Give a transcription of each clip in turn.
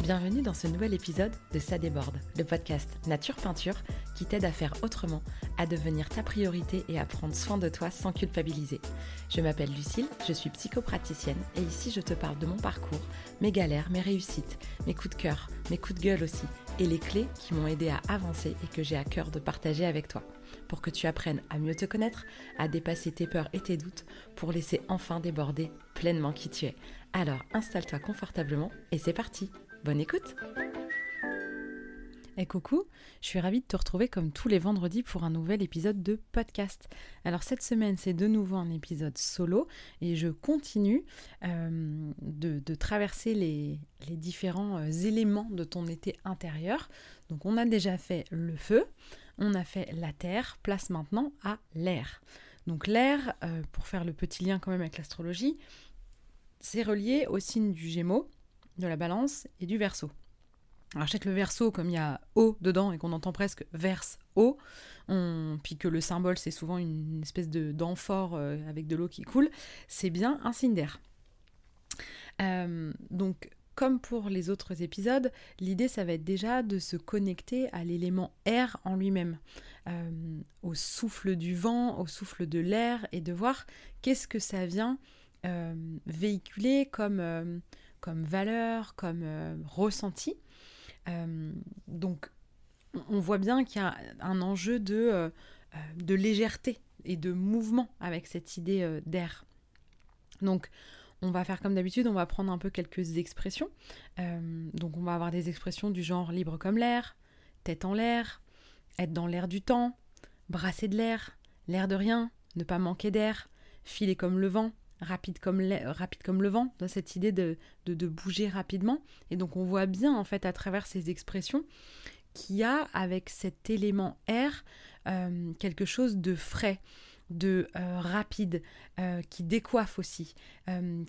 Bienvenue dans ce nouvel épisode de Ça déborde, le podcast Nature Peinture qui t'aide à faire autrement, à devenir ta priorité et à prendre soin de toi sans culpabiliser. Je m'appelle Lucille, je suis psychopraticienne et ici je te parle de mon parcours, mes galères, mes réussites, mes coups de cœur, mes coups de gueule aussi et les clés qui m'ont aidé à avancer et que j'ai à cœur de partager avec toi pour que tu apprennes à mieux te connaître, à dépasser tes peurs et tes doutes pour laisser enfin déborder pleinement qui tu es. Alors installe-toi confortablement et c'est parti. Bonne écoute! Et coucou, je suis ravie de te retrouver comme tous les vendredis pour un nouvel épisode de podcast. Alors cette semaine, c'est de nouveau un épisode solo et je continue de traverser les différents éléments de ton été intérieur. Donc on a déjà fait le feu, on a fait la terre, place maintenant à l'air. Donc l'air, pour faire le petit lien quand même avec l'astrologie, c'est relié au signe du Gémeaux, de la Balance et du Verseau. Alors je sais que le Verseau, comme il y a eau dedans et qu'on entend presque verse eau, puis que le symbole c'est souvent une espèce d'amphore avec de l'eau qui coule, c'est bien un signe d'air. Donc comme pour les autres épisodes, l'idée ça va être déjà de se connecter à l'élément air en lui-même, au souffle du vent, au souffle de l'air, et de voir qu'est-ce que ça vient véhiculer comme valeur, comme ressenti. Donc on voit bien qu'il y a un enjeu de légèreté et de mouvement avec cette idée d'air. Donc on va faire comme d'habitude, on va prendre un peu quelques expressions. Donc on va avoir des expressions du genre libre comme l'air, tête en l'air, être dans l'air du temps, brasser de l'air de rien, ne pas manquer d'air, filer comme le vent, rapide comme le vent, dans cette idée de bouger rapidement. Et donc on voit bien en fait à travers ces expressions qu'il y a avec cet élément air quelque chose de frais, de rapide, qui décoiffe aussi,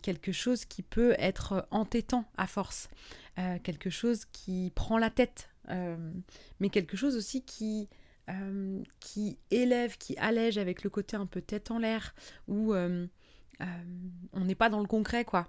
quelque chose qui peut être entêtant à force, quelque chose qui prend la tête, mais quelque chose aussi qui élève, qui allège avec le côté un peu tête en l'air, où on n'est pas dans le concret, quoi.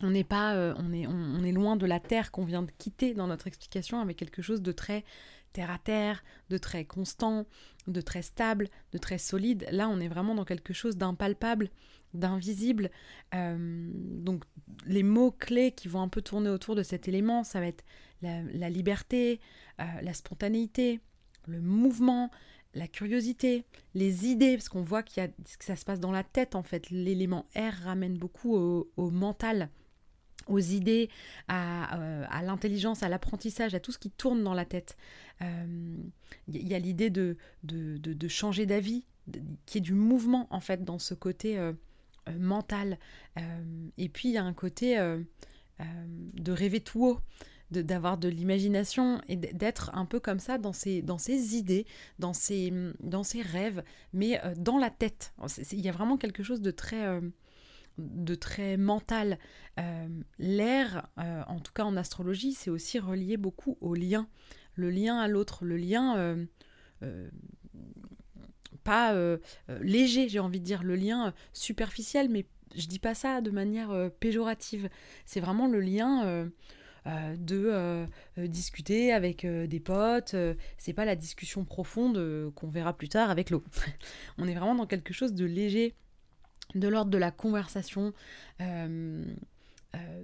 On n'est pas, on est loin de la terre qu'on vient de quitter dans notre explication, avec quelque chose de très terre à terre, de très constant, de très stable, de très solide. Là, on est vraiment dans quelque chose d'impalpable, d'invisible. Donc, les mots-clés qui vont un peu tourner autour de cet élément, ça va être la liberté, la spontanéité, le mouvement, la curiosité, les idées, parce qu'on voit que ça se passe dans la tête en fait. L'élément R ramène beaucoup au mental, aux idées, à l'intelligence, à l'apprentissage, à tout ce qui tourne dans la tête. Y a l'idée de changer d'avis, qui est du mouvement en fait dans ce côté mental. Et puis il y a un côté de rêver tout haut, d'avoir de l'imagination et d'être un peu comme ça dans ses idées, dans ses rêves, mais dans la tête. Il y a vraiment quelque chose de très mental. L'air, en tout cas en astrologie, c'est aussi relié beaucoup au lien. Le lien à l'autre, le lien pas léger, j'ai envie de dire, le lien superficiel, mais je dis pas ça de manière péjorative. C'est vraiment le lien de discuter avec des potes. C'est pas la discussion profonde qu'on verra plus tard avec l'eau. On est vraiment dans quelque chose de léger, de l'ordre de la conversation.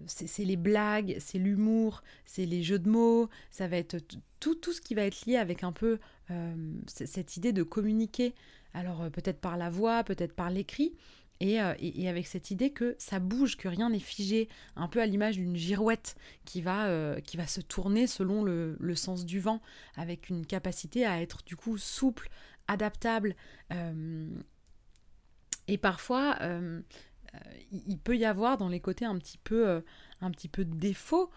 C'est les blagues, c'est l'humour, c'est les jeux de mots, ça va être tout ce qui va être lié avec un peu cette idée de communiquer, alors peut-être par la voix, peut-être par l'écrit, et avec cette idée que ça bouge, que rien n'est figé, un peu à l'image d'une girouette qui va se tourner selon le sens du vent, avec une capacité à être du coup souple, adaptable, et parfois il peut y avoir dans les côtés un petit peu défaut,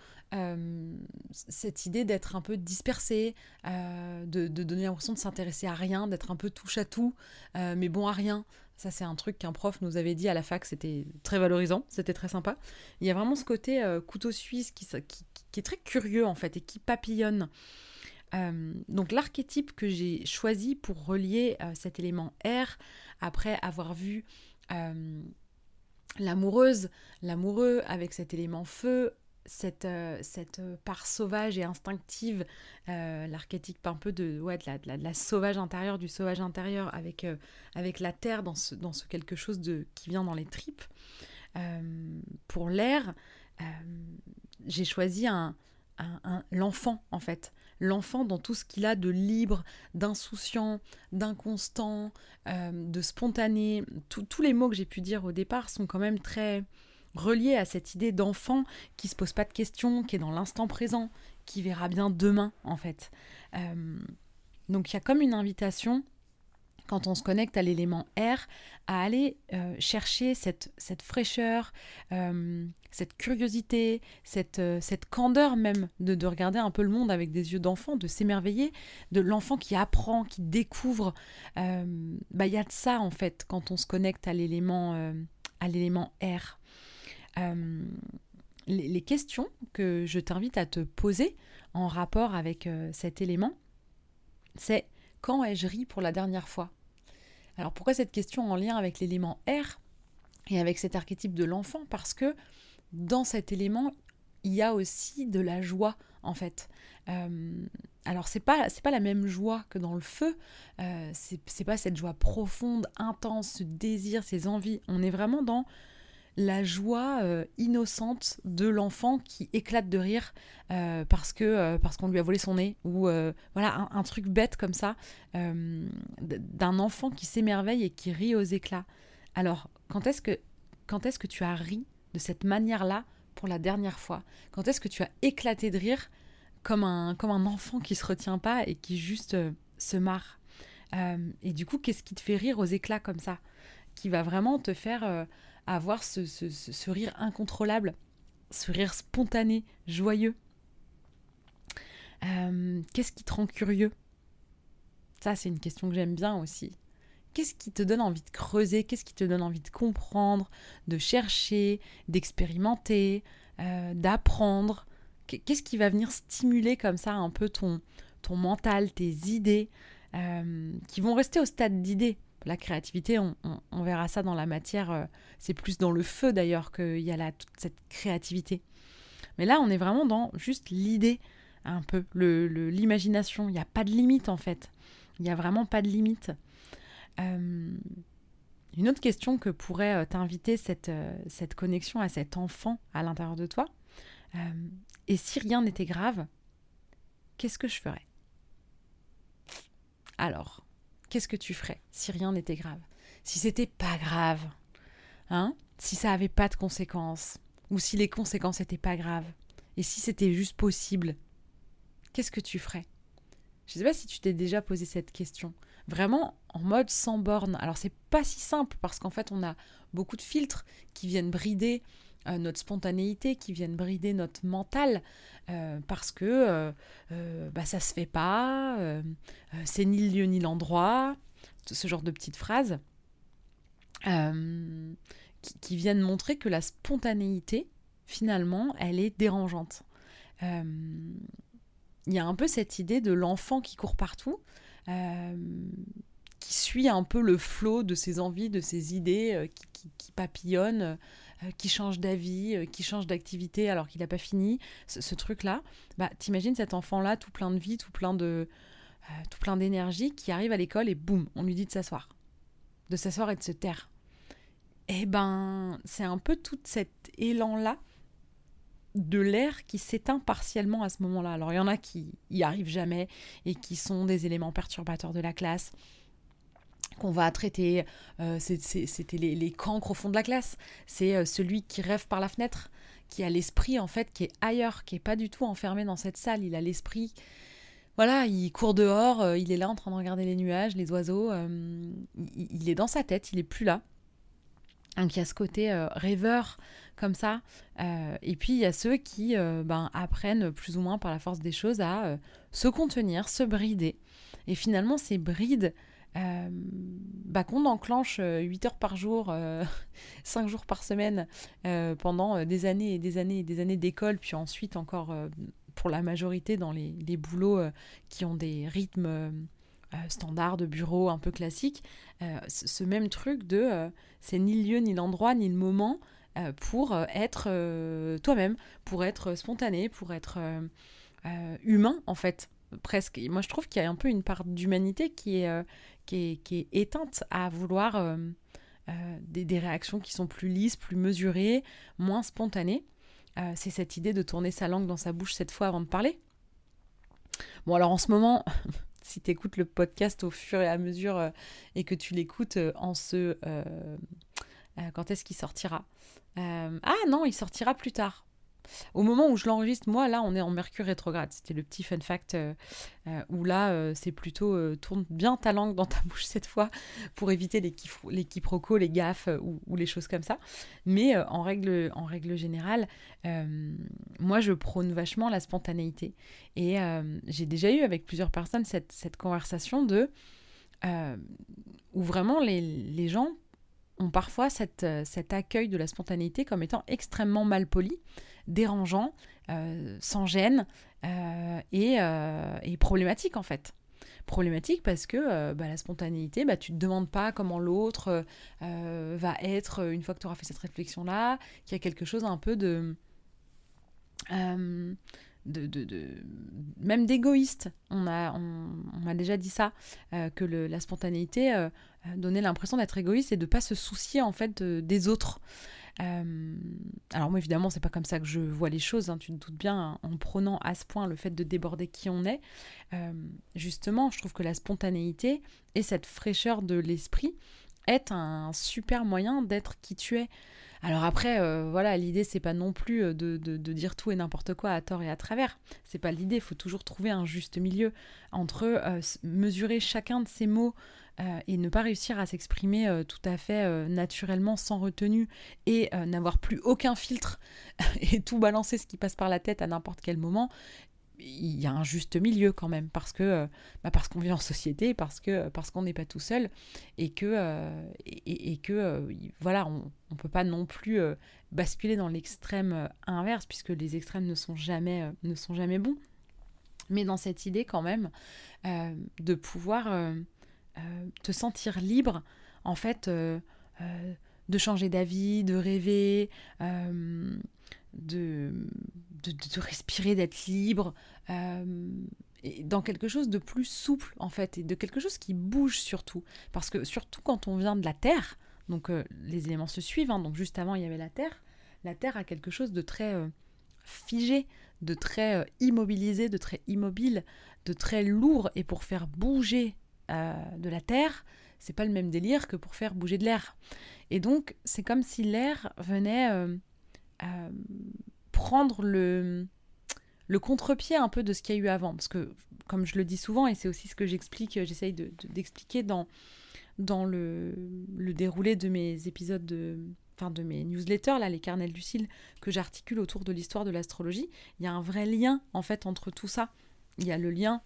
cette idée d'être un peu dispersé, de donner l'impression de s'intéresser à rien, d'être un peu touche à tout, mais bon à rien. Ça, c'est un truc qu'un prof nous avait dit à la fac, c'était très valorisant, c'était très sympa. Il y a vraiment ce côté couteau suisse qui est très curieux en fait et qui papillonne. Donc l'archétype que j'ai choisi pour relier cet élément air, après avoir vu l'amoureuse, l'amoureux avec cet élément feu, cette part sauvage et instinctive, l'archétype un peu de la sauvage intérieure, du sauvage intérieur, avec la terre dans ce quelque chose qui vient dans les tripes. Pour l'air, euh, j'ai choisi l'enfant, en fait. L'enfant dans tout ce qu'il a de libre, d'insouciant, d'inconstant, de spontané. Tous les mots que j'ai pu dire au départ sont quand même très reliés à cette idée d'enfant qui se pose pas de questions, qui est dans l'instant présent, qui verra bien demain, en fait. Donc il y a comme une invitation, quand on se connecte à l'élément air, à aller chercher cette fraîcheur, cette curiosité, cette candeur même de regarder un peu le monde avec des yeux d'enfant, de s'émerveiller, de l'enfant qui apprend, qui découvre. Y a de ça en fait quand on se connecte à l'élément air. Les questions que je t'invite à te poser en rapport avec cet élément, c'est: quand ai-je ri pour la dernière fois ? Alors pourquoi cette question en lien avec l'élément air et avec cet archétype de l'enfant ? Parce que dans cet élément, il y a aussi de la joie, en fait. Alors c'est pas la même joie que dans le feu, c'est pas cette joie profonde, intense, ce désir, ces envies. On est vraiment dans la joie innocente de l'enfant qui éclate de rire parce qu'on lui a volé son nez, ou voilà un truc bête comme ça, d'un enfant qui s'émerveille et qui rit aux éclats. Alors quand est-ce que tu as ri de cette manière-là pour la dernière fois ? Quand est-ce que tu as éclaté de rire comme un enfant qui se retient pas et qui juste se marre ? Et du coup, qu'est-ce qui te fait rire aux éclats comme ça, qui va vraiment te faire avoir ce rire incontrôlable, ce rire spontané, joyeux. Qu'est-ce qui te rend curieux ? Ça, c'est une question que j'aime bien aussi. Qu'est-ce qui te donne envie de creuser ? Qu'est-ce qui te donne envie de comprendre, de chercher, d'expérimenter, d'apprendre ? Qu'est-ce qui va venir stimuler comme ça un peu ton mental, tes idées, qui vont rester au stade d'idées ? La créativité, on verra ça dans la matière, c'est plus dans le feu d'ailleurs qu'il y a toute cette créativité. Mais là, on est vraiment dans juste l'idée, un peu, l'imagination. Il n'y a pas de limite en fait. Il n'y a vraiment pas de limite. Une autre question que pourrait t'inviter cette connexion à cet enfant à l'intérieur de toi, et si rien n'était grave, qu'est-ce que je ferais ? Alors, qu'est-ce que tu ferais si rien n'était grave ? Si c'était pas grave, hein ? Si ça avait pas de conséquences, ou si les conséquences étaient pas graves, et si c'était juste possible, qu'est-ce que tu ferais ? Je sais pas si tu t'es déjà posé cette question, vraiment en mode sans borne. Alors c'est pas si simple parce qu'en fait on a beaucoup de filtres qui viennent brider notre spontanéité, qui viennent brider notre mental, parce que ça se fait pas, c'est ni le lieu ni l'endroit, ce genre de petites phrases qui viennent montrer que la spontanéité, finalement, elle est dérangeante. Il y a un peu cette idée de l'enfant qui court partout, qui suit un peu le flot de ses envies, de ses idées, qui papillonnent, qui change d'avis, qui change d'activité alors qu'il n'a pas fini, ce truc-là. T'imagines cet enfant-là, tout plein de vie, tout plein d'énergie, qui arrive à l'école et boum, on lui dit de s'asseoir et de se taire. Et c'est un peu tout cet élan-là de l'air qui s'éteint partiellement à ce moment-là. Alors il y en a qui y arrivent jamais et qui sont des éléments perturbateurs de la classe qu'on va traiter. C'était les cancres au fond de la classe. C'est celui qui rêve par la fenêtre, qui a l'esprit en fait qui est ailleurs, qui est pas du tout enfermé dans cette salle. Il a l'esprit, voilà, il court dehors, il est là en train de regarder les nuages, les oiseaux, il est dans sa tête, il est plus là. Donc il y a ce côté rêveur comme ça, et puis il y a ceux qui apprennent plus ou moins par la force des choses à se contenir, se brider. Et finalement ces brides qu'on enclenche 8 heures par jour, 5 jours par semaine, pendant des années et des années et des années d'école, puis ensuite encore pour la majorité dans les boulots qui ont des rythmes standards de bureau un peu classiques, ce même truc de c'est ni le lieu, ni l'endroit, ni le moment, pour être toi-même, pour être spontané, pour être humain en fait, presque. Et moi je trouve qu'il y a un peu une part d'humanité qui est éteinte à vouloir des réactions qui sont plus lisses, plus mesurées, moins spontanées. C'est cette idée de tourner sa langue dans sa bouche 7 fois avant de parler. Bon alors en ce moment, si tu écoutes le podcast au fur et à mesure et que tu l'écoutes quand est-ce qu'il sortira Ah non, il sortira plus tard. Au moment où je l'enregistre, moi, là, on est en Mercure rétrograde. C'était le petit fun fact où là, c'est plutôt tourne bien ta langue dans ta bouche cette fois pour éviter les quiproquos, les gaffes ou les choses comme ça. Mais en règle générale, moi, je prône vachement la spontanéité. Et j'ai déjà eu avec plusieurs personnes cette conversation où vraiment les gens ont parfois cet accueil de la spontanéité comme étant extrêmement mal poli, dérangeant, sans gêne et problématique en fait. Problématique parce que la spontanéité, tu ne te demandes pas comment l'autre va être une fois que tu auras fait cette réflexion-là, qu'il y a quelque chose un peu euh, même d'égoïste. On m'a déjà dit ça, que la spontanéité donnait l'impression d'être égoïste et de ne pas se soucier en fait des autres. Alors moi évidemment c'est pas comme ça que je vois les choses, hein, tu te doutes bien, hein, en prônant à ce point le fait de déborder qui on est. Justement je trouve que la spontanéité et cette fraîcheur de l'esprit est un super moyen d'être qui tu es. Alors après, voilà, l'idée c'est pas non plus de dire tout et n'importe quoi à tort et à travers. C'est pas l'idée, il faut toujours trouver un juste milieu entre mesurer chacun de ces mots et ne pas réussir à s'exprimer tout à fait naturellement, sans retenue, et n'avoir plus aucun filtre et tout balancer ce qui passe par la tête à n'importe quel moment. Il y a un juste milieu quand même, parce qu'on vit en société, parce qu'on n'est pas tout seul, et que voilà, on peut pas non plus basculer dans l'extrême inverse, puisque les extrêmes ne sont jamais bons. Mais dans cette idée quand même de pouvoir te sentir libre, en fait, de changer d'avis, de rêver, de respirer, d'être libre, et dans quelque chose de plus souple, en fait, et de quelque chose qui bouge surtout. Parce que surtout quand on vient de la Terre, donc les éléments se suivent, hein, donc juste avant il y avait la Terre a quelque chose de très figé, de très immobilisé, de très immobile, de très lourd, et pour faire bouger de la Terre, c'est pas le même délire que pour faire bouger de l'air. Et donc c'est comme si l'air venait prendre le contre-pied un peu de ce qu'il y a eu avant. Parce que, comme je le dis souvent, et c'est aussi ce que j'essaye d'expliquer dans le déroulé de mes épisodes de mes newsletters, là, les carnets Lucille, que j'articule autour de l'histoire de l'astrologie, il y a un vrai lien, en fait, entre tout ça. Il y a le lien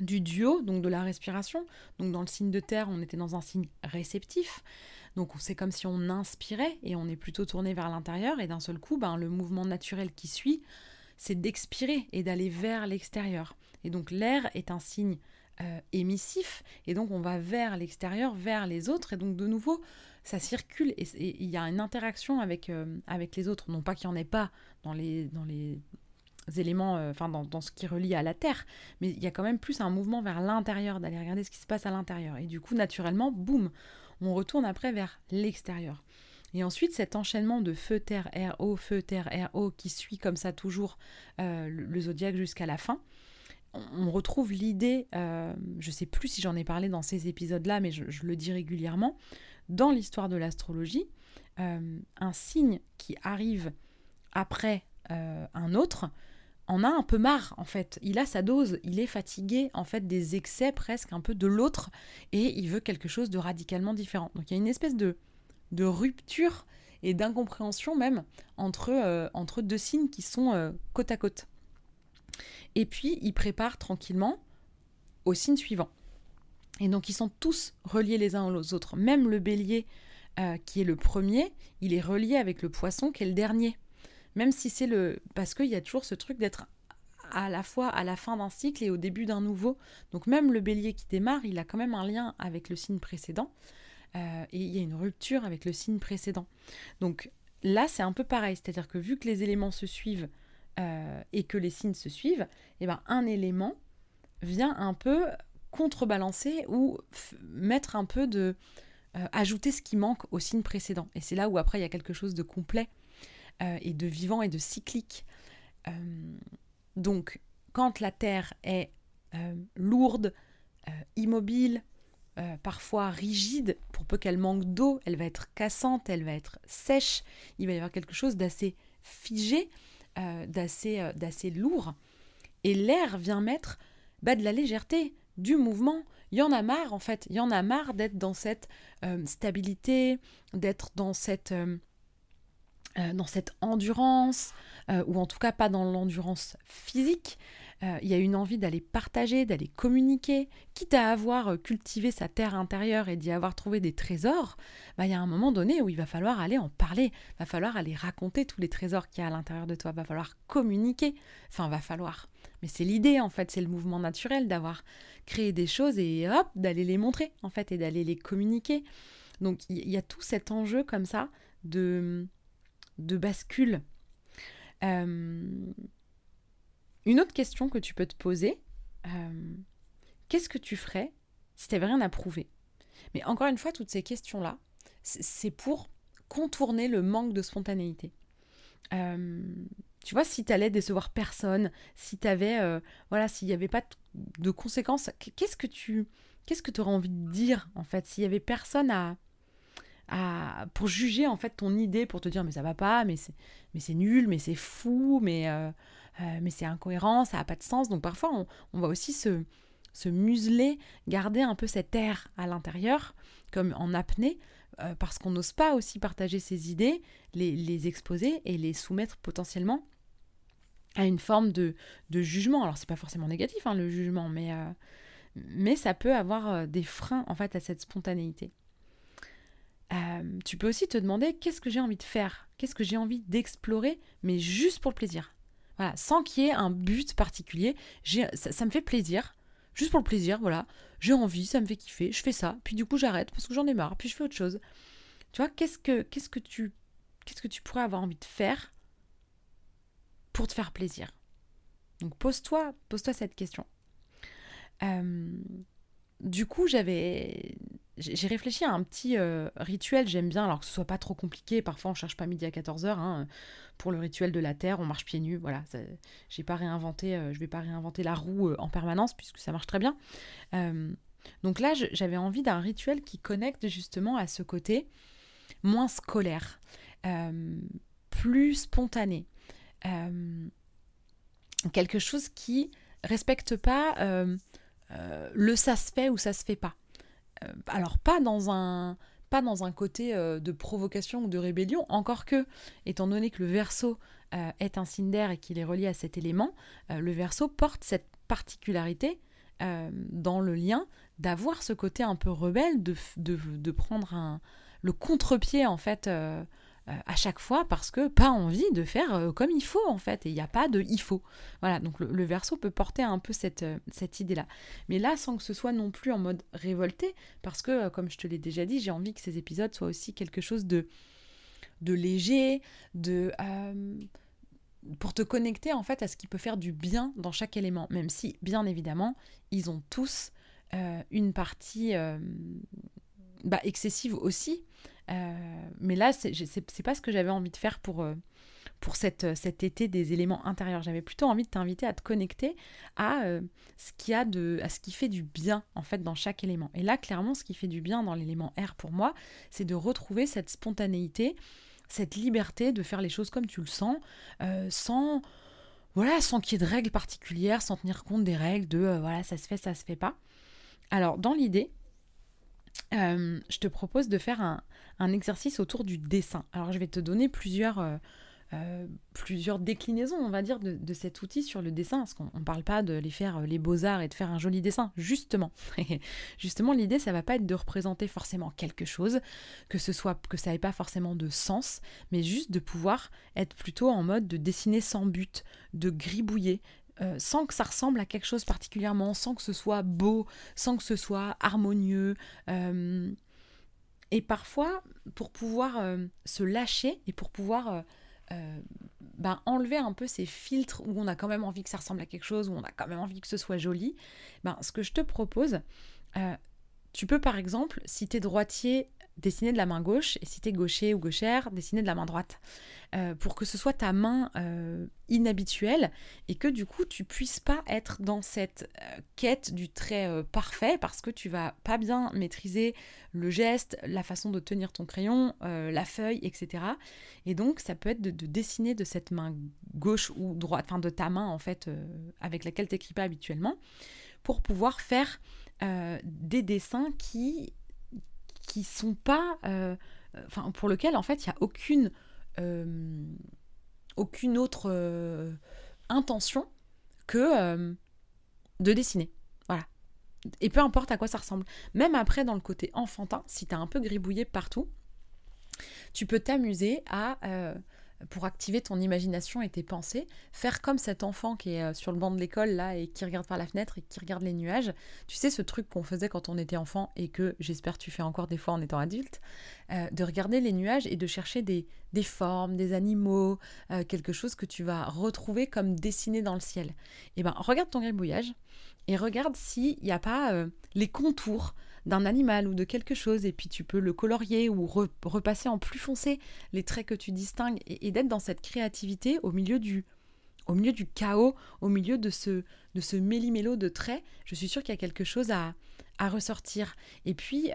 du duo, donc de la respiration. Donc dans le signe de terre, on était dans un signe réceptif. Donc c'est comme si on inspirait et on est plutôt tourné vers l'intérieur. Et d'un seul coup, le mouvement naturel qui suit, c'est d'expirer et d'aller vers l'extérieur. Et donc l'air est un signe émissif. Et donc on va vers l'extérieur, vers les autres. Et donc de nouveau, ça circule et il y a une interaction avec les autres. Non pas qu'il n'y en ait pas dans les éléments, dans ce qui relie à la Terre, mais il y a quand même plus un mouvement vers l'intérieur, d'aller regarder ce qui se passe à l'intérieur. Et du coup, naturellement, boum, on retourne après vers l'extérieur. Et ensuite, cet enchaînement de feu, terre, air, eau, feu, terre, air, eau, qui suit comme ça toujours le zodiaque jusqu'à la fin, on retrouve l'idée, je ne sais plus si j'en ai parlé dans ces épisodes-là, mais je le dis régulièrement, dans l'histoire de l'astrologie, un signe qui arrive après un autre, en a un peu marre en fait, il a sa dose, il est fatigué en fait des excès presque un peu de l'autre et il veut quelque chose de radicalement différent. Donc il y a une espèce de rupture et d'incompréhension même entre deux signes qui sont côte à côte. Et puis il prépare tranquillement au signe suivant. Et donc ils sont tous reliés les uns aux autres, même le bélier qui est le premier, il est relié avec le poisson qui est le dernier. Même si c'est parce qu'il y a toujours ce truc d'être à la fois à la fin d'un cycle et au début d'un nouveau. Donc même le bélier qui démarre, il a quand même un lien avec le signe précédent. Et il y a une rupture avec le signe précédent. Donc là, c'est un peu pareil. C'est-à-dire que vu que les éléments se suivent et que les signes se suivent, eh ben, un élément vient un peu contrebalancer ou mettre un peu de... ajouter ce qui manque au signe précédent. Et c'est là où après, il y a quelque chose de complet et de vivant et de cyclique. Donc, quand la Terre est lourde, immobile, parfois rigide, pour peu qu'elle manque d'eau, elle va être cassante, elle va être sèche, il va y avoir quelque chose d'assez figé, d'assez lourd. Et l'air vient mettre de la légèreté, du mouvement. Il y en a marre en fait, il y en a marre d'être dans cette stabilité, d'être dans cette endurance, ou en tout cas pas dans l'endurance physique. Il y a une envie d'aller partager, d'aller communiquer, quitte à avoir cultivé sa terre intérieure et d'y avoir trouvé des trésors. Il y a un moment donné où il va falloir aller en parler, va falloir aller raconter tous les trésors qu'il y a à l'intérieur de toi, va falloir communiquer, mais c'est l'idée en fait, c'est le mouvement naturel d'avoir créé des choses et hop, d'aller les montrer en fait et d'aller les communiquer. Donc il y a tout cet enjeu comme ça de bascule. Une autre question que tu peux te poser, qu'est-ce que tu ferais si tu n'avais rien à prouver? Mais encore une fois, toutes ces questions-là, c'est pour contourner le manque de spontanéité. Tu vois, si tu allais décevoir personne, si t'avais, s'il n'y avait pas de conséquences, qu'est-ce que tu aurais envie de dire, en fait, s'il n'y avait personne pour juger en fait ton idée, pour te dire mais ça va pas, mais c'est nul, mais c'est fou, mais c'est incohérent, ça a pas de sens. Donc parfois on va aussi se museler, garder un peu cet air à l'intérieur, comme en apnée, parce qu'on n'ose pas aussi partager ses idées, les exposer et les soumettre potentiellement à une forme de jugement. Alors c'est pas forcément négatif le jugement, mais ça peut avoir des freins en fait à cette spontanéité. Tu peux aussi te demander qu'est-ce que j'ai envie de faire, qu'est-ce que j'ai envie d'explorer, mais juste pour le plaisir. Voilà, sans qu'il y ait un but particulier. Ça me fait plaisir, juste pour le plaisir, voilà. J'ai envie, ça me fait kiffer, je fais ça, puis du coup j'arrête parce que j'en ai marre, puis je fais autre chose. Tu vois, qu'est-ce que tu pourrais avoir envie de faire pour te faire plaisir? Donc pose-toi cette question. Du coup, j'ai réfléchi à un petit rituel, j'aime bien, alors que ce soit pas trop compliqué, parfois on cherche pas midi à 14h, pour le rituel de la terre, on marche pieds nus, voilà, je vais pas réinventer la roue en permanence, puisque ça marche très bien. Donc là, j'avais envie d'un rituel qui connecte justement à ce côté moins scolaire, plus spontané, quelque chose qui respecte pas le ça se fait ou ça se fait pas. Alors pas dans un côté de provocation ou de rébellion, encore que, étant donné que le Verseau est un signe d'air et qu'il est relié à cet élément, le Verseau porte cette particularité dans le lien d'avoir ce côté un peu rebelle, de prendre le contre-pied en fait à chaque fois, parce que pas envie de faire comme il faut en fait, et il n'y a pas de il faut. Voilà, donc le Verseau peut porter un peu cette idée-là. Mais là, sans que ce soit non plus en mode révolté, parce que, comme je te l'ai déjà dit, j'ai envie que ces épisodes soient aussi quelque chose de léger, pour te connecter en fait à ce qui peut faire du bien dans chaque élément, même si, bien évidemment, ils ont tous une partie excessive aussi. Mais là, c'est pas ce que j'avais envie de faire pour cet été des éléments intérieurs. J'avais plutôt envie de t'inviter à te connecter à ce qui fait du bien en fait dans chaque élément. Et là, clairement, ce qui fait du bien dans l'élément air pour moi, c'est de retrouver cette spontanéité, cette liberté de faire les choses comme tu le sens, sans qu'il y ait de règles particulières, sans tenir compte des règles de ça se fait, ça se fait pas. Alors, dans l'idée, je te propose de faire un exercice autour du dessin. Alors, je vais te donner plusieurs déclinaisons, on va dire, de cet outil sur le dessin, parce qu'on ne parle pas de les faire les beaux-arts et de faire un joli dessin, justement. Justement, l'idée, ça va pas être de représenter forcément quelque chose, que ça n'ait pas forcément de sens, mais juste de pouvoir être plutôt en mode de dessiner sans but, de gribouiller, sans que ça ressemble à quelque chose particulièrement, sans que ce soit beau, sans que ce soit harmonieux, Et parfois, pour pouvoir se lâcher et pour pouvoir enlever un peu ces filtres où on a quand même envie que ça ressemble à quelque chose, où on a quand même envie que ce soit joli, ce que je te propose, euh, tu peux par exemple, si tu es droitier, dessiner de la main gauche, et si tu es gaucher ou gauchère, dessiner de la main droite. Pour que ce soit ta main inhabituelle et que du coup tu puisses pas être dans cette quête du trait parfait parce que tu vas pas bien maîtriser le geste, la façon de tenir ton crayon, la feuille, etc. Et donc ça peut être de dessiner de cette main gauche ou droite, enfin de ta main en fait avec laquelle tu n'écris pas habituellement, pour pouvoir faire des dessins qui sont pas, pour lequel en fait il y a aucune autre intention que de dessiner. Voilà. Et peu importe à quoi ça ressemble. Même après, dans le côté enfantin, si t'as un peu gribouillé partout, tu peux t'amuser à, pour activer ton imagination et tes pensées, faire comme cet enfant qui est sur le banc de l'école là et qui regarde par la fenêtre et qui regarde les nuages. Tu sais, ce truc qu'on faisait quand on était enfant et que j'espère tu fais encore des fois en étant adulte, de regarder les nuages et de chercher des formes, des animaux, quelque chose que tu vas retrouver comme dessiné dans le ciel. Et regarde ton gribouillage et regarde s'il n'y a pas les contours d'un animal ou de quelque chose, et puis tu peux le colorier ou repasser en plus foncé les traits que tu distingues, et d'être dans cette créativité au milieu du chaos, au milieu de ce méli-mélo de traits. Je suis sûre qu'il y a quelque chose à ressortir. Et puis,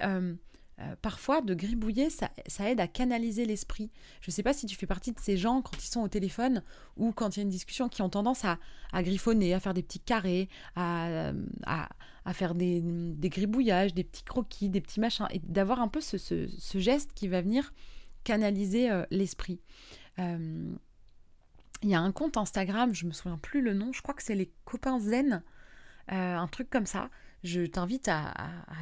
parfois, de gribouiller, ça aide à canaliser l'esprit. Je ne sais pas si tu fais partie de ces gens, quand ils sont au téléphone ou quand il y a une discussion, qui ont tendance à griffonner, à faire des petits carrés, à faire des gribouillages, des petits croquis, des petits machins, et d'avoir un peu ce geste qui va venir canaliser l'esprit. Il y a un compte Instagram, je me souviens plus le nom, je crois que c'est les copains zen, un truc comme ça. Je t'invite à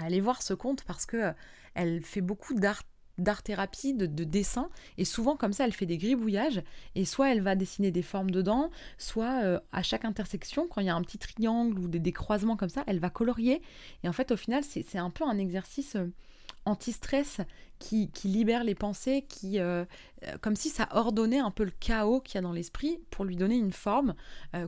aller voir ce compte parce que elle fait beaucoup d'art-thérapie, de dessin, et souvent comme ça elle fait des gribouillages, et soit elle va dessiner des formes dedans, soit à chaque intersection, quand il y a un petit triangle ou des croisements comme ça, elle va colorier, et en fait au final c'est un peu un exercice anti-stress qui libère les pensées, comme si ça ordonnait un peu le chaos qu'il y a dans l'esprit pour lui donner une forme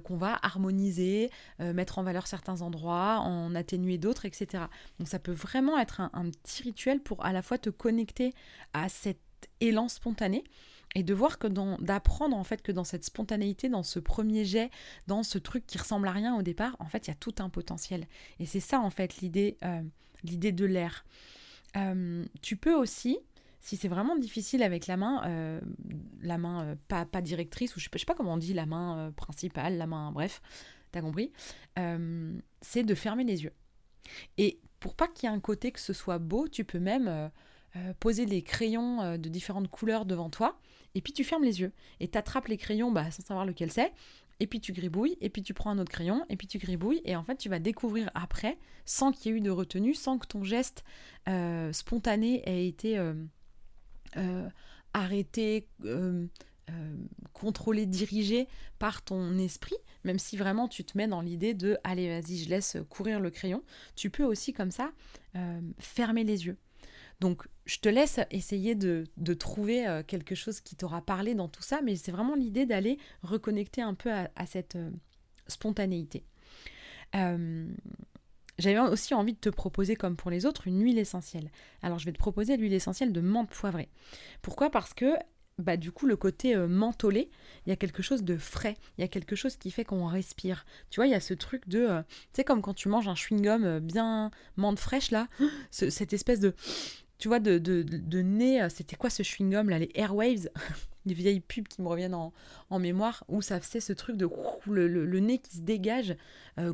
qu'on va harmoniser, mettre en valeur certains endroits, en atténuer d'autres, etc. Donc ça peut vraiment être un petit rituel pour à la fois te connecter à cet élan spontané et de voir d'apprendre en fait que dans cette spontanéité, dans ce premier jet, dans ce truc qui ressemble à rien au départ, en fait il y a tout un potentiel. Et c'est ça en fait l'idée de l'air. Tu peux aussi, si c'est vraiment difficile avec la main pas directrice, ou je sais pas comment on dit, la main principale, la main, bref, t'as compris, c'est de fermer les yeux. Et pour pas qu'il y ait un côté que ce soit beau, tu peux même poser les crayons de différentes couleurs devant toi, et puis tu fermes les yeux, et t'attrapes les crayons sans savoir lequel c'est, et puis tu gribouilles, et puis tu prends un autre crayon, et puis tu gribouilles, et en fait tu vas découvrir après, sans qu'il y ait eu de retenue, sans que ton geste spontané ait été arrêté, contrôlé, dirigé par ton esprit, même si vraiment tu te mets dans l'idée de « allez, vas-y, je laisse courir le crayon », tu peux aussi comme ça fermer les yeux. Donc, je te laisse essayer de trouver quelque chose qui t'aura parlé dans tout ça, mais c'est vraiment l'idée d'aller reconnecter un peu à cette spontanéité. J'avais aussi envie de te proposer, comme pour les autres, une huile essentielle. Alors, je vais te proposer l'huile essentielle de menthe poivrée. Pourquoi ? Parce que, du coup, le côté mentholé, il y a quelque chose de frais. Il y a quelque chose qui fait qu'on respire. Tu vois, il y a ce truc de... tu sais, comme quand tu manges un chewing-gum bien menthe fraîche, là, cette espèce de... Tu vois, de nez, c'était quoi ce chewing-gum là, les Airwaves, les vieilles pubs qui me reviennent en mémoire, où ça faisait ce truc de le nez qui se dégage,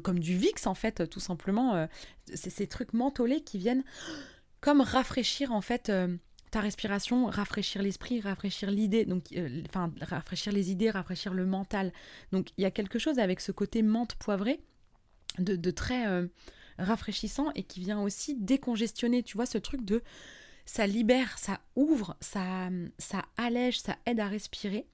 comme du Vicks en fait, tout simplement. C'est ces trucs mentholés qui viennent comme rafraîchir en fait ta respiration, rafraîchir l'esprit, rafraîchir l'idée, donc rafraîchir les idées, rafraîchir le mental. Donc il y a quelque chose avec ce côté menthe poivrée de très rafraîchissant et qui vient aussi décongestionner, tu vois, ce truc de ça libère, ça ouvre, ça allège, ça aide à respirer.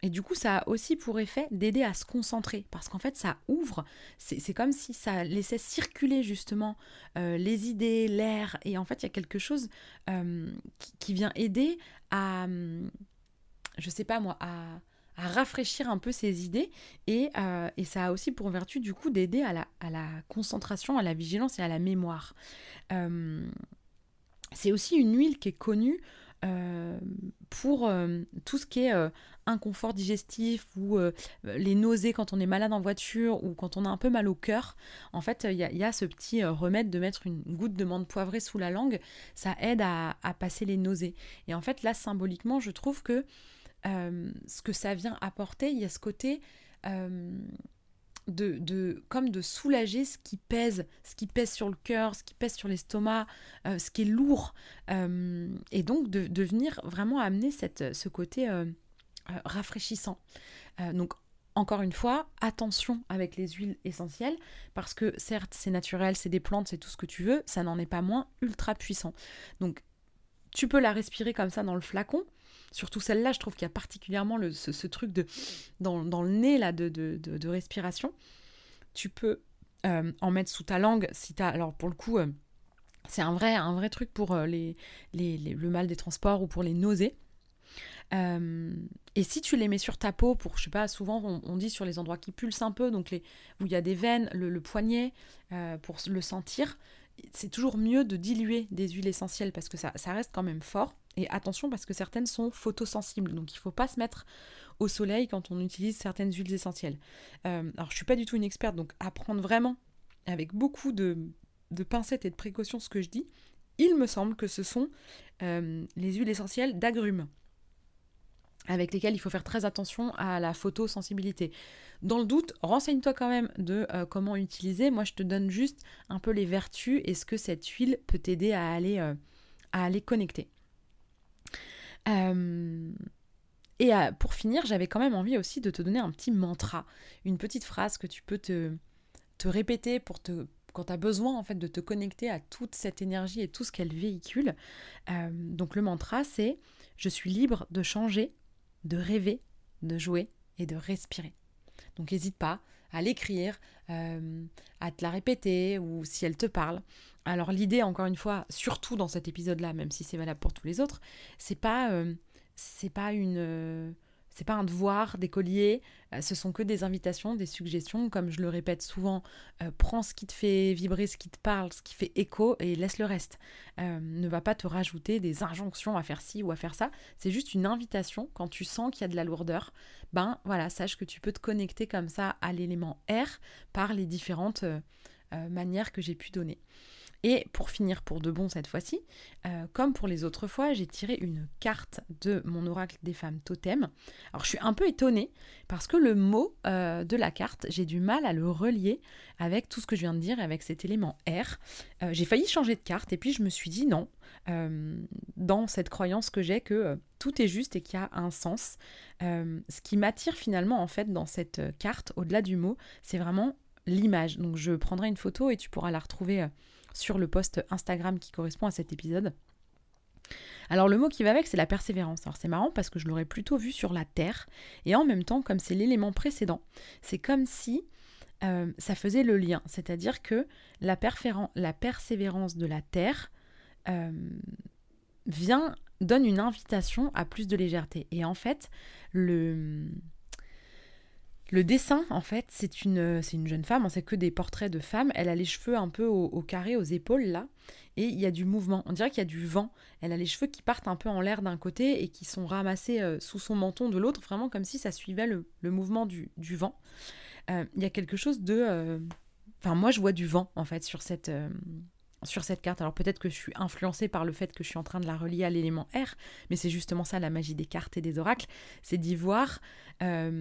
Et du coup, ça a aussi pour effet d'aider à se concentrer, parce qu'en fait, ça ouvre, c'est comme si ça laissait circuler justement les idées, l'air, et en fait, il y a quelque chose qui vient aider à, je sais pas moi, à rafraîchir un peu ces idées, et ça a aussi pour vertu du coup d'aider à la concentration, à la vigilance et à la mémoire. Euh, c'est aussi une huile qui est connue pour tout ce qui est inconfort digestif ou les nausées quand on est malade en voiture ou quand on a un peu mal au cœur. En fait, il y a ce petit remède de mettre une goutte de menthe poivrée sous la langue. Ça aide à passer les nausées. Et en fait, là, symboliquement, je trouve que ce que ça vient apporter, il y a ce côté comme de soulager ce qui pèse sur le cœur, ce qui pèse sur l'estomac, ce qui est lourd, et donc de venir vraiment amener ce côté rafraîchissant. Donc encore une fois, attention avec les huiles essentielles, parce que certes c'est naturel, c'est des plantes, c'est tout ce que tu veux, ça n'en est pas moins ultra puissant. Donc tu peux la respirer comme ça dans le flacon. Surtout celle-là, je trouve qu'il y a particulièrement ce truc dans le nez là, de respiration. Tu peux en mettre sous ta langue. Si t'as, alors pour le coup, c'est un vrai truc pour le mal des transports ou pour les nausées. Et si tu les mets sur ta peau, pour, je sais pas, souvent on dit sur les endroits qui pulsent un peu, donc où il y a des veines, le poignet, pour le sentir, c'est toujours mieux de diluer des huiles essentielles parce que ça reste quand même fort. Et attention parce que certaines sont photosensibles, donc il ne faut pas se mettre au soleil quand on utilise certaines huiles essentielles. Alors je ne suis pas du tout une experte, donc à prendre vraiment avec beaucoup de pincettes et de précautions ce que je dis. Il me semble que ce sont les huiles essentielles d'agrumes, avec lesquelles il faut faire très attention à la photosensibilité. Dans le doute, renseigne-toi quand même de comment utiliser. Moi, je te donne juste un peu les vertus et ce que cette huile peut t'aider à aller connecter. Pour finir, j'avais quand même envie aussi de te donner un petit mantra, une petite phrase que tu peux te répéter quand tu as besoin en fait de te connecter à toute cette énergie et tout ce qu'elle véhicule. Donc le mantra, c'est « Je suis libre de changer, de rêver, de jouer et de respirer ». Donc n'hésite pas à l'écrire, à te la répéter ou si elle te parle. Alors l'idée, encore une fois, surtout dans cet épisode-là, même si c'est valable pour tous les autres, c'est pas un devoir d'écolier, ce sont que des invitations, des suggestions. Comme je le répète souvent, prends ce qui te fait vibrer, ce qui te parle, ce qui fait écho et laisse le reste. Ne va pas te rajouter des injonctions à faire ci ou à faire ça. C'est juste une invitation. Quand tu sens qu'il y a de la lourdeur, ben voilà, sache que tu peux te connecter comme ça à l'élément air par les différentes manières que j'ai pu donner. Et pour finir pour de bon cette fois-ci, comme pour les autres fois, j'ai tiré une carte de mon oracle des femmes totem. Alors je suis un peu étonnée parce que le mot de la carte, j'ai du mal à le relier avec tout ce que je viens de dire, avec cet élément air. J'ai failli changer de carte et puis je me suis dit non, dans cette croyance que j'ai que tout est juste et qu'il y a un sens. Ce qui m'attire finalement en fait dans cette carte, au-delà du mot, c'est vraiment l'image. Donc je prendrai une photo et tu pourras la retrouver sur le post Instagram qui correspond à cet épisode. Alors le mot qui va avec, c'est la persévérance. Alors c'est marrant parce que je l'aurais plutôt vu sur la terre, et en même temps, comme c'est l'élément précédent, c'est comme si ça faisait le lien. C'est-à-dire que la persévérance de la terre donne une invitation à plus de légèreté. Et en fait, le dessin, en fait, c'est une jeune femme, c'est que des portraits de femmes. Elle a les cheveux un peu au carré, aux épaules, là, et il y a du mouvement. On dirait qu'il y a du vent. Elle a les cheveux qui partent un peu en l'air d'un côté et qui sont ramassés sous son menton de l'autre, vraiment comme si ça suivait le mouvement du vent. Il y a quelque chose de... Enfin, moi, je vois du vent, en fait, sur cette carte. Alors peut-être que je suis influencée par le fait que je suis en train de la relier à l'élément air, mais c'est justement ça la magie des cartes et des oracles, c'est d'y voir un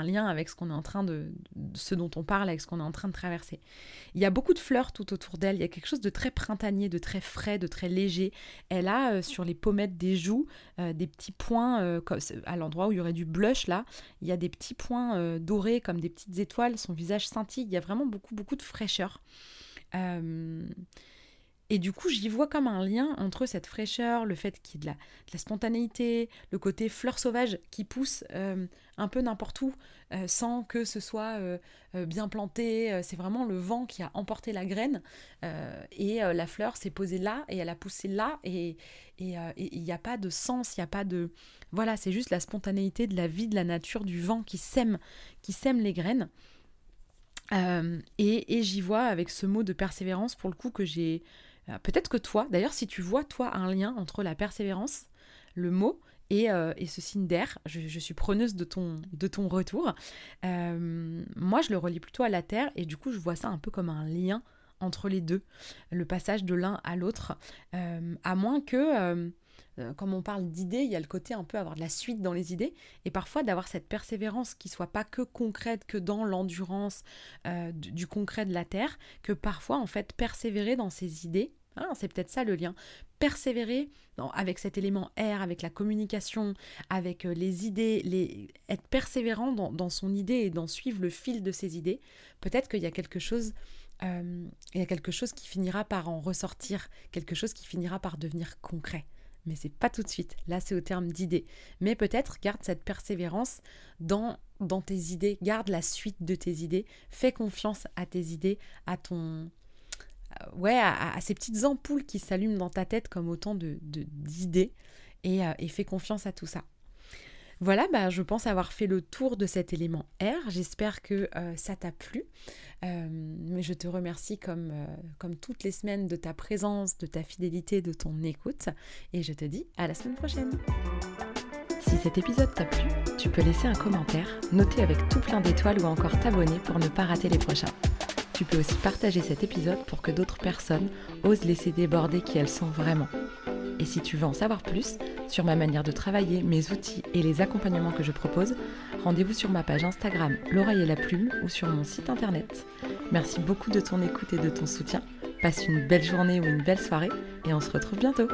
lien avec ce qu'on est en train ce dont on parle, avec ce qu'on est en train de traverser. Il y a beaucoup de fleurs tout autour d'elle, il y a quelque chose de très printanier, de très frais, de très léger. Elle a sur les pommettes des joues des petits points, à l'endroit où il y aurait du blush là, il y a des petits points dorés comme des petites étoiles, son visage scintille, il y a vraiment beaucoup de fraîcheur. Et du coup, j'y vois comme un lien entre cette fraîcheur, le fait qu'il y ait de la spontanéité, le côté fleur sauvage qui pousse un peu n'importe où, sans que ce soit bien planté. C'est vraiment le vent qui a emporté la graine, et la fleur s'est posée là, et elle a poussé là, et il n'y a pas de sens, il n'y a pas de... Voilà, c'est juste la spontanéité de la vie, de la nature, du vent qui sème les graines. Et j'y vois avec ce mot de persévérance, pour le coup, que j'ai... peut-être que toi, d'ailleurs, si tu vois, toi, un lien entre la persévérance, le mot, et ce signe d'air, je suis preneuse de ton retour. Moi, je le relie plutôt à la terre, et du coup, je vois ça un peu comme un lien entre les deux, le passage de l'un à l'autre, à moins que... comme on parle d'idées, il y a le côté un peu avoir de la suite dans les idées, et parfois d'avoir cette persévérance qui soit pas que concrète, que dans l'endurance du concret de la terre, que parfois en fait persévérer dans ses idées, c'est peut-être ça le lien, persévérer avec cet élément air, avec la communication, avec les idées, être persévérant dans son idée et d'en suivre le fil de ses idées, peut-être qu'il y a quelque chose... il y a quelque chose qui finira par en ressortir, quelque chose qui finira par devenir concret. Mais c'est pas tout de suite. Là, c'est au terme d'idées. Mais peut-être garde cette persévérance dans tes idées. Garde la suite de tes idées. Fais confiance à tes idées, à ton... à ces petites ampoules qui s'allument dans ta tête comme autant d'idées. Et fais confiance à tout ça. Voilà, je pense avoir fait le tour de cet élément R. J'espère que ça t'a plu. Mais je te remercie comme toutes les semaines de ta présence, de ta fidélité, de ton écoute. Et je te dis à la semaine prochaine. Si cet épisode t'a plu, tu peux laisser un commentaire, noter avec tout plein d'étoiles ou encore t'abonner pour ne pas rater les prochains. Tu peux aussi partager cet épisode pour que d'autres personnes osent laisser déborder qui elles sont vraiment. Et si tu veux en savoir plus sur ma manière de travailler, mes outils et les accompagnements que je propose, rendez-vous sur ma page Instagram L'Oreille et la Plume ou sur mon site internet. Merci beaucoup de ton écoute et de ton soutien. Passe une belle journée ou une belle soirée et on se retrouve bientôt.